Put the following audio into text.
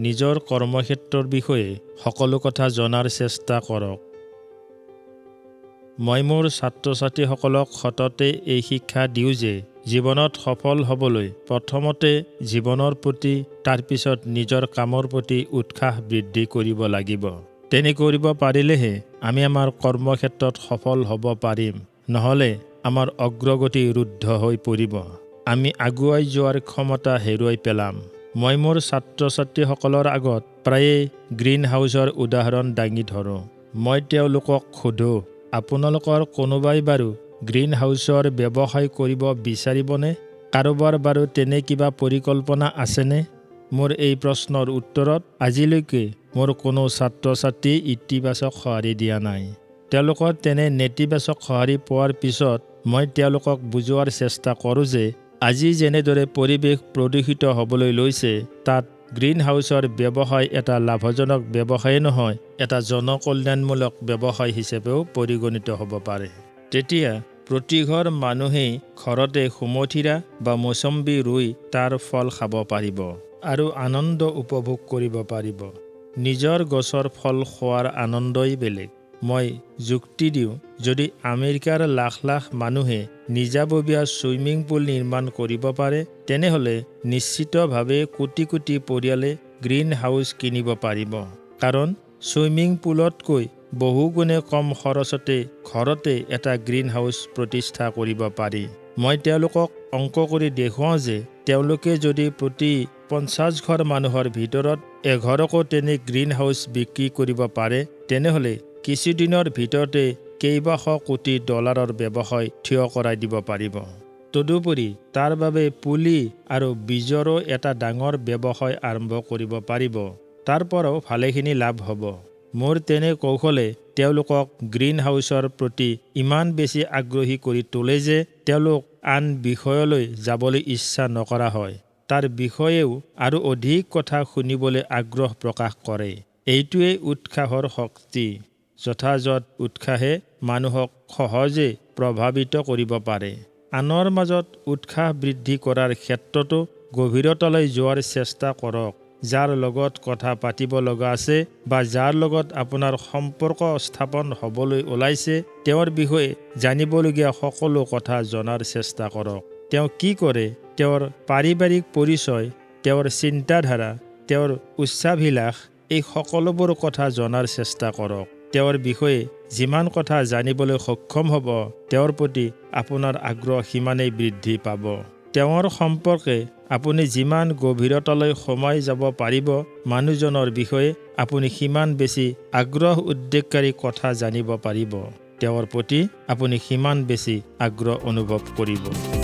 নিজৰ কৰ্মক্ষেত্ৰৰ বিষয়ে সকলো কথা জনাৰ চেষ্টা কৰক। মই মোৰ ছাত্ৰ-ছাত্ৰীসকলক সততে এই শিক্ষা দিওঁ যে জীৱনত সফল হ'বলৈ প্ৰথমতে জীৱনৰ প্ৰতি তাৰপিছত নিজৰ কামৰ প্ৰতি উৎসাহ বৃদ্ধি কৰিব লাগিব। তেনে কৰিব পাৰিলেহে আমি আমাৰ কৰ্মক্ষেত্ৰত সফল হ'ব পাৰিম, নহ'লে আমাৰ অগ্ৰগতি ৰুদ্ধ হৈ পৰিব। আমি আগুৱাই যোৱাৰ ক্ষমতা হেৰুৱাই পেলাম। মই মোৰ ছাত্ৰ-ছাত্ৰীসকলৰ আগত প্ৰায়ে গ্ৰীণ হাউচৰ উদাহৰণ দাঙি ধৰোঁ। মই তেওঁলোকক সোধোঁ, আপোনালোকৰ কোনোবাই বাৰু গ্ৰীণ হাউচৰ ব্যৱসায় কৰিব বিচাৰিবনে? কাৰোবাৰ বাৰু তেনে কিবা পৰিকল্পনা আছেনে? মোৰ এই প্ৰশ্নৰ উত্তৰত আজিলৈকে মোৰ কোনো ছাত্ৰ-ছাত্ৰী ইতিবাচক সঁহাৰি দিয়া নাই। তেওঁলোকৰ তেনে নেতিবাচক সঁহাৰি পোৱাৰ পিছত মই তেওঁলোকক বুজোৱাৰ চেষ্টা কৰোঁ যে আজি যেনেদৰে পৰিৱেশ প্ৰদূষিত হ'বলৈ লৈছে, তাত গ্ৰীণ হাউচৰ ব্যৱসায় এটা লাভজনক ব্যৱসায় নহয়, এটা জনকল্যাণমূলক ব্যৱসায় হিচাপেও পৰিগণিত হ'ব পাৰে। তেতিয়া প্ৰতিঘৰ মানুহেই ঘৰতে সুমথিৰা বা মৌচম্বী ৰুই তাৰ ফল খাব পাৰিব আৰু আনন্দ উপভোগ কৰিব পাৰিব। নিজৰ গছৰ ফল খোৱাৰ আনন্দই বেলেগ। মই যুক্তি দিওঁ, যদি আমেৰিকাৰ লাখ লাখ মানুহে নিজাববীয়া ছুইমিং পুল নিৰ্মাণ কৰিব পাৰে, তেনেহ'লে নিশ্চিতভাৱে কোটি কোটি পৰিয়ালে গ্ৰীণ হাউচ কিনিব পাৰিব। কাৰণ ছুইমিং পুলতকৈ বহুগুণে কম খৰচতে ঘৰতে এটা গ্ৰীণ হাউচ প্ৰতিষ্ঠা কৰিব পাৰি। মই তেওঁলোকক অংক কৰি দেখুৱাওঁ যে তেওঁলোকে যদি প্ৰতি 50 ঘৰ মানুহৰ ভিতৰত এঘৰকো তেনে গ্ৰীণ হাউচ বিক্ৰী কৰিব পাৰে, তেনেহ'লে কিছুদিনৰ ভিতৰতে কেইবাশ কোটি ডলাৰৰ ব্যৱসায় থিয় কৰাই দিব পাৰিব। তদুপৰি তাৰ বাবে পুলি আৰু বীজৰো এটা ডাঙৰ ব্যৱসায় আৰম্ভ কৰিব পাৰিব। তাৰ পৰাও ভালেখিনি লাভ হ'ব। মোৰ তেনে কৌশলে তেওঁলোকক গ্ৰীণ হাউচৰ প্ৰতি ইমান বেছি আগ্ৰহী কৰি তোলে যে তেওঁলোক আন বিষয়লৈ যাবলৈ ইচ্ছা নকৰা হয়। তাৰ বিষয়েও আৰু অধিক কথা শুনিবলৈ আগ্ৰহ প্ৰকাশ কৰে। এইটোৱেই উৎসাহৰ শক্তি। যথাযথ উৎসাহে মানুহক সহজে প্ৰভাৱিত কৰিব পাৰে। আনৰ মাজত উৎসাহ বৃদ্ধি কৰাৰ ক্ষেত্ৰতো গভীৰতালৈ যোৱাৰ চেষ্টা কৰক। যাৰ লগত কথা পাতিব লগা আছে বা যাৰ লগত আপোনাৰ সম্পৰ্ক স্থাপন হ'বলৈ ওলাইছে, তেওঁৰ বিষয়ে জানিবলগীয়া সকলো কথা জনাৰ চেষ্টা কৰক। তেওঁ কি কৰে, তেওঁৰ পাৰিবাৰিক পৰিচয়, তেওঁৰ চিন্তাধাৰা, তেওঁৰ উচ্চাভিলাষ, এই সকলোবোৰ কথা জনাৰ চেষ্টা কৰক। তেওঁৰ বিষয়ে যিমান কথা জানিবলৈ সক্ষম হ'ব, তেওঁৰ প্ৰতি আপোনাৰ আগ্ৰহ সিমানেই বৃদ্ধি পাব। তেওঁৰ সম্পৰ্কে আপুনি যিমান গভীৰতালৈ সোমাই যাব পাৰিব, মানুহজনৰ বিষয়ে আপুনি সিমান বেছি আগ্ৰহ উদ্ৰেককাৰী কথা জানিব পাৰিব। তেওঁৰ প্ৰতি আপুনি সিমান বেছি আগ্ৰহ অনুভৱ কৰিব।